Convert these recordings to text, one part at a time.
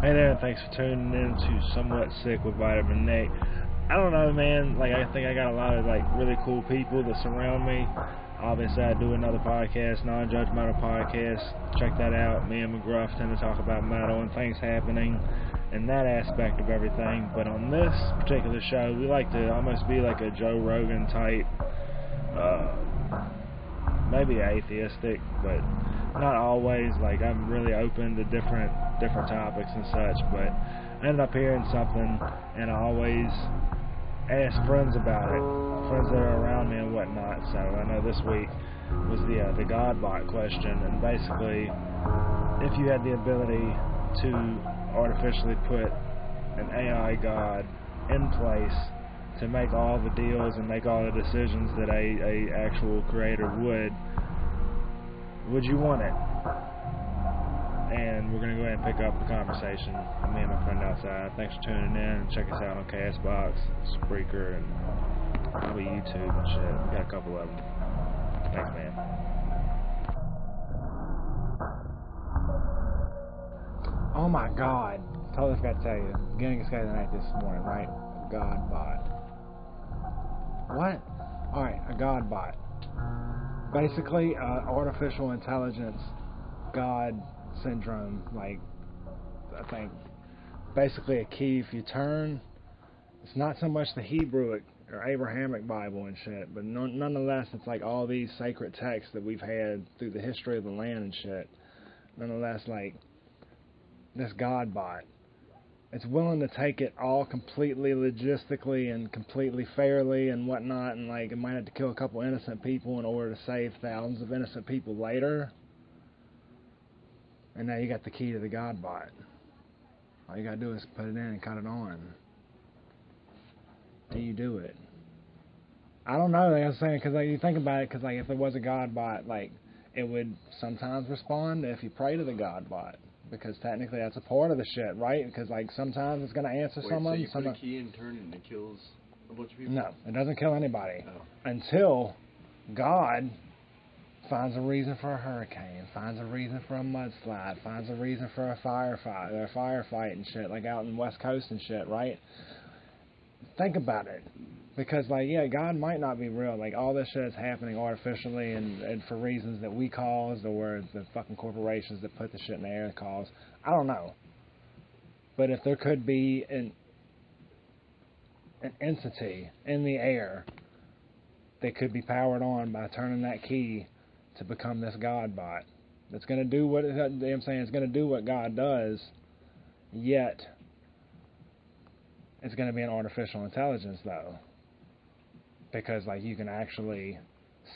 Hey there, and thanks for tuning in to Somewhat Sick with VitaminNick. I don't know, man, like, I think I got a lot of, like, really cool people that surround me. Obviously, I do another podcast, NonjudgeMetal podcast. Check that out. Me and McGruff tend to talk about metal and things happening and that aspect of everything. But on this particular show, we like to almost be like a Joe Rogan type, maybe atheistic, but not always. Like, I'm really open to different topics and such, but I ended up hearing something, and I always ask friends about it, friends that are around me and whatnot. So I know this week was the God-bot question, and basically, if you had the ability to artificially put an AI God in place to make all the deals and make all the decisions that a actual creator would you want it? And we're going to go ahead and pick up the conversation with me and my friend outside. Thanks for tuning in. Check us out on Castbox, Spreaker, and probably YouTube and shit. We got a couple of them. Thanks, man. Oh my God. Totally forgot to tell you. Beginning of Skyline night this morning, right? A God bot. What? Alright, a God bot. Basically, artificial intelligence God syndrome. Like, I think basically a key if you turn. It's not so much the Hebrew or Abrahamic Bible and shit, but nonetheless, it's like all these sacred texts that we've had through the history of the land and shit. Nonetheless, like, this God bot, it's willing to take it all completely logistically and completely fairly and whatnot, and like it might have to kill a couple innocent people in order to save thousands of innocent people later. And now you got the key to the God bot. All you gotta do is put it in and cut it on. And you do it. I don't know, like I was saying, because like, you think about it, because like if there was a God bot, like it would sometimes respond if you pray to the God bot. Because technically that's a part of the shit, right? Because like sometimes it's gonna answer someone. So you put a key and turn it and it kills a bunch of people? No, it doesn't kill anybody. Oh. Until God finds a reason for a hurricane, finds a reason for a mudslide, finds a reason for a firefight and shit, like out in the West Coast and shit, right? Think about it. Because, like, yeah, God might not be real. Like, all this shit is happening artificially and for reasons that we caused, or the fucking corporations that put the shit in the air caused. I don't know. But if there could be an entity in the air that could be powered on by turning that key to become this God bot, that's going to do what, I'm saying, it's going to do what God does, yet it's going to be an artificial intelligence, though. Because, like, you can actually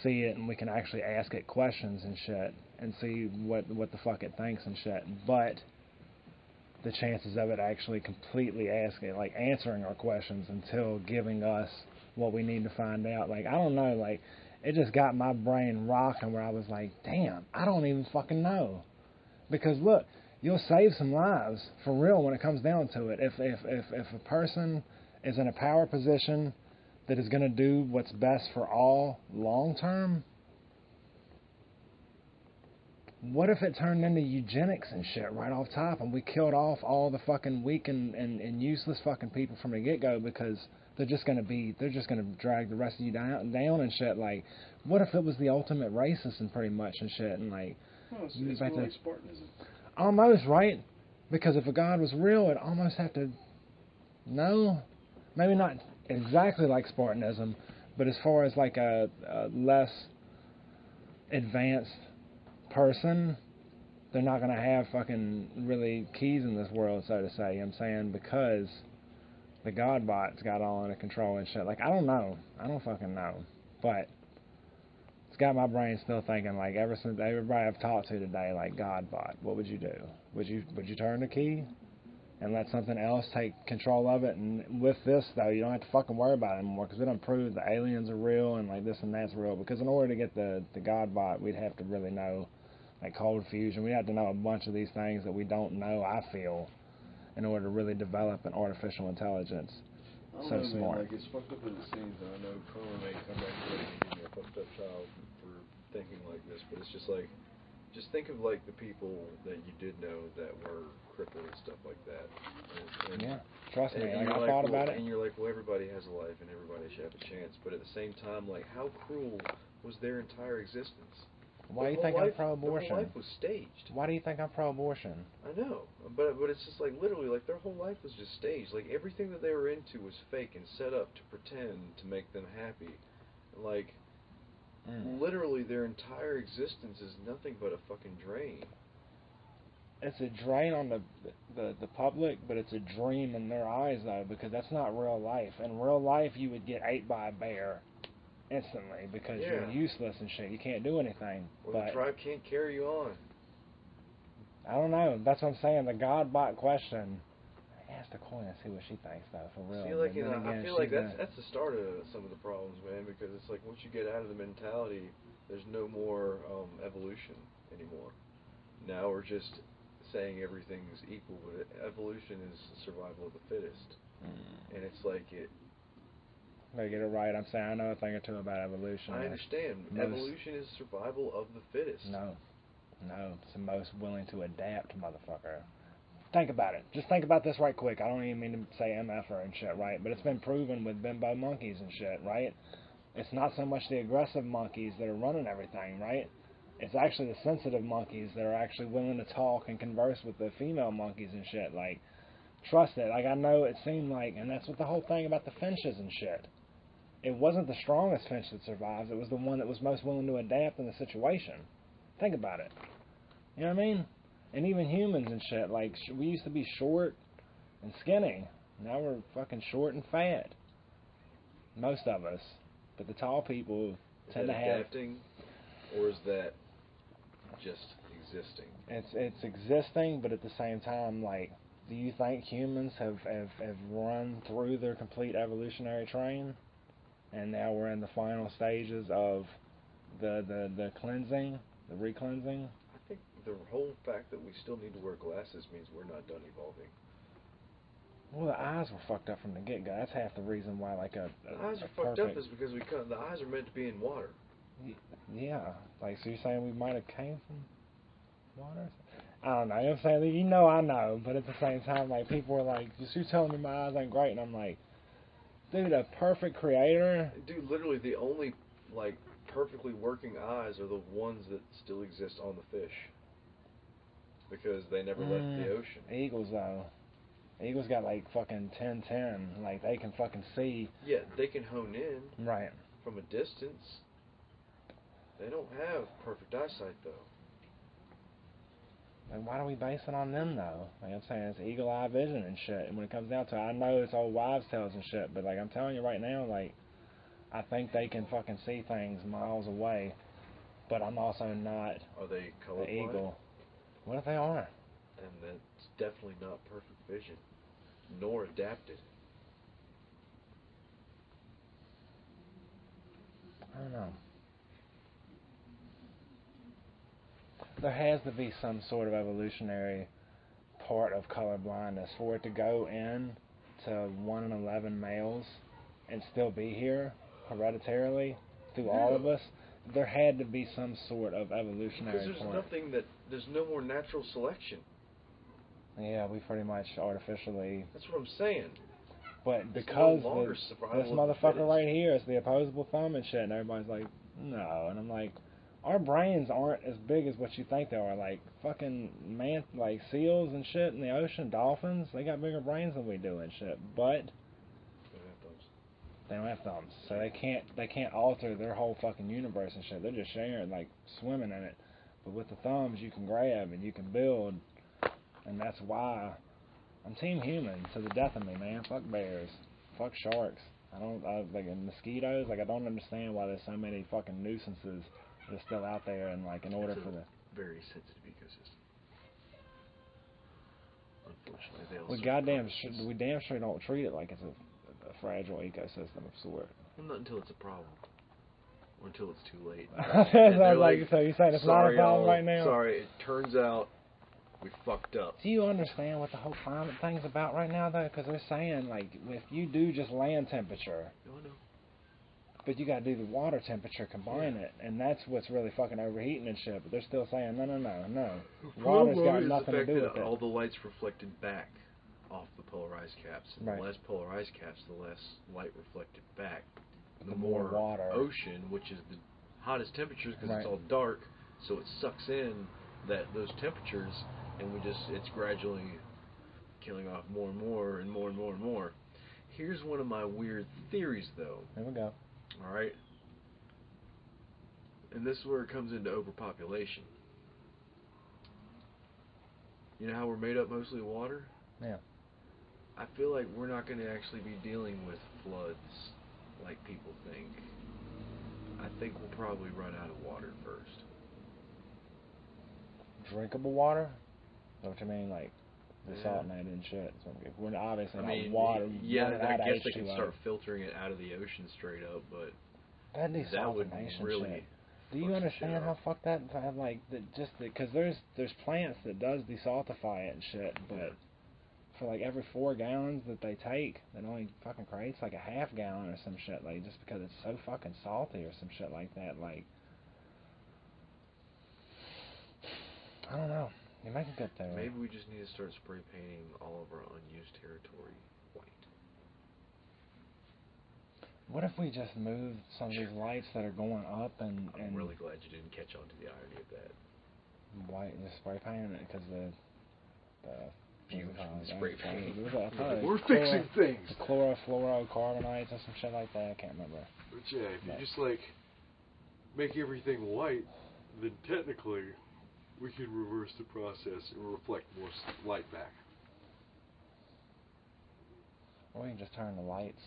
see it, and we can actually ask it questions and shit, and see what the fuck it thinks and shit. But the chances of it actually completely answering our questions until giving us what we need to find out, like, I don't know, like, it just got my brain rocking where I was like, damn, I don't even fucking know. Because look, you'll save some lives for real when it comes down to it. If a person is in a power position that is going to do what's best for all long term, what if it turned into eugenics and shit right off top, and we killed off all the fucking weak and useless fucking people from the get-go because they're just going to drag the rest of you down and shit. Like, what if it was the ultimate racist and pretty much and shit, and like, well, it's more like Spartanism. Almost, right? Because if a God was real, it'd almost have to, no, maybe not exactly like Spartanism, but as far as like a less advanced person, they're not going to have fucking really keys in this world, so to say, you know what I'm saying, because the God bot's got all under control and shit. Like, I don't know. I don't fucking know. But it's got my brain still thinking, like, ever since everybody I've talked to today, like, God bot, what would you do? Would you turn the key and let something else take control of it? And with this, though, you don't have to fucking worry about it anymore, because it don't prove the aliens are real and, like, this and that's real. Because in order to get the God bot, we'd have to really know, like, cold fusion. We'd have to know a bunch of these things that we don't know, I feel, in order to really develop an artificial intelligence so know, smart. Man, like, as fucked up as it seems, and I know Karma may come back and give me a fucked up child for thinking like this, but it's just like, just think of like the people that you did know that were crippled and stuff like that. Trust me, And like, I you're thought well, about it. And you're like, well, everybody has a life and everybody should have a chance. But at the same time, like, how cruel was their entire existence? Why do you think I'm pro-abortion? Their whole life was staged. Why do you think I'm pro-abortion? I know, but it's just like literally, like their whole life was just staged. Like everything that they were into was fake and set up to pretend to make them happy. Like literally, their entire existence is nothing but a fucking drain. It's a drain on the public, but it's a dream in their eyes though, because that's not real life. In real life, you would get ate by a bear instantly because you're useless and shit. You can't do anything. Or but the tribe can't carry you on. I don't know. That's what I'm saying. The God bot question. Ask the coin and see what she thinks though, for real. See, like, again, I feel like that's the start of some of the problems, man. Because it's like once you get out of the mentality, there's no more evolution anymore. Now we're just saying everything's equal, but evolution is survival of the fittest, and it's like it. They get it right. I'm saying I know a thing or two about evolution. I understand. Evolution is survival of the fittest. No, it's the most willing to adapt, motherfucker. Think about it. Just think about this right quick. I don't even mean to say MFer and shit, right? But it's been proven with bimbo monkeys and shit, right? It's not so much the aggressive monkeys that are running everything, right? It's actually the sensitive monkeys that are actually willing to talk and converse with the female monkeys and shit. Like, trust it. Like, I know it seemed like, and that's what the whole thing about the finches and shit. It wasn't the strongest finch that survives. It was the one that was most willing to adapt in the situation. Think about it. You know what I mean? And even humans and shit. Like, we used to be short and skinny. Now we're fucking short and fat. Most of us. But the tall people tend to have... adapting, or is that just existing? It's existing, but at the same time, like, do you think humans have run through their complete evolutionary train? And now we're in the final stages of the cleansing, the re-cleansing? I think the whole fact that we still need to wear glasses means we're not done evolving. Well, the eyes were fucked up from the get-go. That's half the reason why, like, the eyes are fucked up is because the eyes are meant to be in water. Yeah. Like, so you're saying we might have came from water? I don't know. You know what I'm saying? You know I know, but at the same time, like, people are like, you're telling me my eyes ain't great, and I'm like, dude, a perfect creator. Dude, literally the only, like, perfectly working eyes are the ones that still exist on the fish. Because they never left the ocean. Eagles, though. Eagles got, like, fucking 10-10. Like, they can fucking see. Yeah, they can hone in. Right. From a distance. They don't have perfect eyesight, though. Like, why do we base it on them, though? Like I'm saying, it's eagle-eye vision and shit. And when it comes down to it, I know it's old wives' tales and shit, but, like, I'm telling you right now, like, I think they can fucking see things miles away. But I'm also not Are they colorblind? an eagle. What if they are? And that's definitely not perfect vision. Nor adapted. I don't know. There has to be some sort of evolutionary part of colorblindness for it to go in to 1 in 11 males and still be here hereditarily through all of us. There had to be some sort of evolutionary because there's no more natural selection. Yeah, we pretty much artificially... That's what I'm saying. But because no this motherfucker right here is the opposable thumb and shit, and everybody's like, no. And I'm like, our brains aren't as big as what you think they are. Like, fucking like seals and shit in the ocean, dolphins, they got bigger brains than we do and shit. But they don't have thumbs. So they can't alter their whole fucking universe and shit. They're just sharing, like, swimming in it. But with the thumbs, you can grab and you can build. And that's why I'm team human to the death of me, man. Fuck bears. Fuck sharks. Like, mosquitoes, like, I don't understand why there's so many fucking nuisances that are still out there, and, like, in order for the... very sensitive ecosystem. Unfortunately, we damn sure don't treat it like it's a fragile ecosystem of sort. Well, not until it's a problem. Or until it's too late. So you're saying it's not a problem right now? Sorry, it turns out we fucked up. Do you understand what the whole climate thing's about right now, though? Because they're saying, like, if you do just land temperature, I know. but you got to do the water temperature, combine it, and that's what's really fucking overheating and shit. But they're still saying, no. Water's got nothing to do with it. All the light's reflected back off the polarized caps. And Right. the less polarized caps, the less light reflected back. The more water. Ocean, which is the hottest temperatures because Right. it's all dark, so it sucks in those temperatures, and it's gradually killing off more and more and more and more and more. Here's one of my weird theories, though. There we go. All right, and this is where it comes into overpopulation. You know how we're made up mostly of water? Yeah. I feel like we're not going to actually be dealing with floods like people think. I think we'll probably run out of water first. Drinkable water? Is that what you mean? Like Yeah. desalinated and shit. So if we're obviously I not mean, water. yeah, running I out of guess they can H2O. start filtering it out of the ocean straight up, but That that would desalination really shit. Do fuck you some understand shit how up. fucked that? Like because there's plants that does desaltify it and shit, but for like every 4 gallons that they take, that only fucking creates like a half gallon or some shit, like just because it's so fucking salty or some shit like that. Like I don't know. You make a good theory. Maybe we just need to start spray painting all of our unused territory white. What if we just move some of these lights that are going up and I'm really glad you didn't catch on to the irony of that. white, just spray painting it because the Fumes from the I spray forgot. paint. It was a- I thought it We're was fixing things. The chlorofluorocarbonites or some shit like that. I can't remember. But yeah, if you just like make everything white, then technically we can reverse the process and reflect more light back. Or we can just turn the lights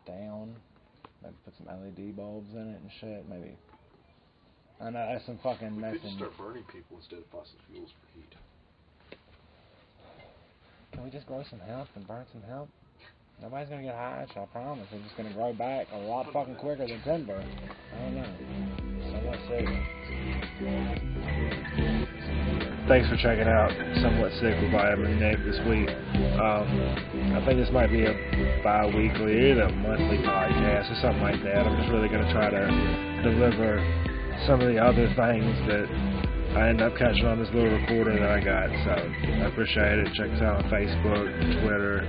down, maybe put some LED bulbs in it and shit. Maybe. I know that's some fucking We could just messing. start burning people instead of fossil fuels for heat. Can we just grow some hemp and burn some hemp? Nobody's gonna get high, I promise. It's just gonna grow back a lot fucking quicker than timber. I don't know. Somewhat Sick. Thanks for checking out Somewhat Sick with VitaminNick this week. I think this might be a bi-weekly, either monthly podcast or something like that. I'm just really gonna try to deliver some of the other things that I end up catching on this little recorder that I got. So I appreciate it. Check us out on Facebook, Twitter,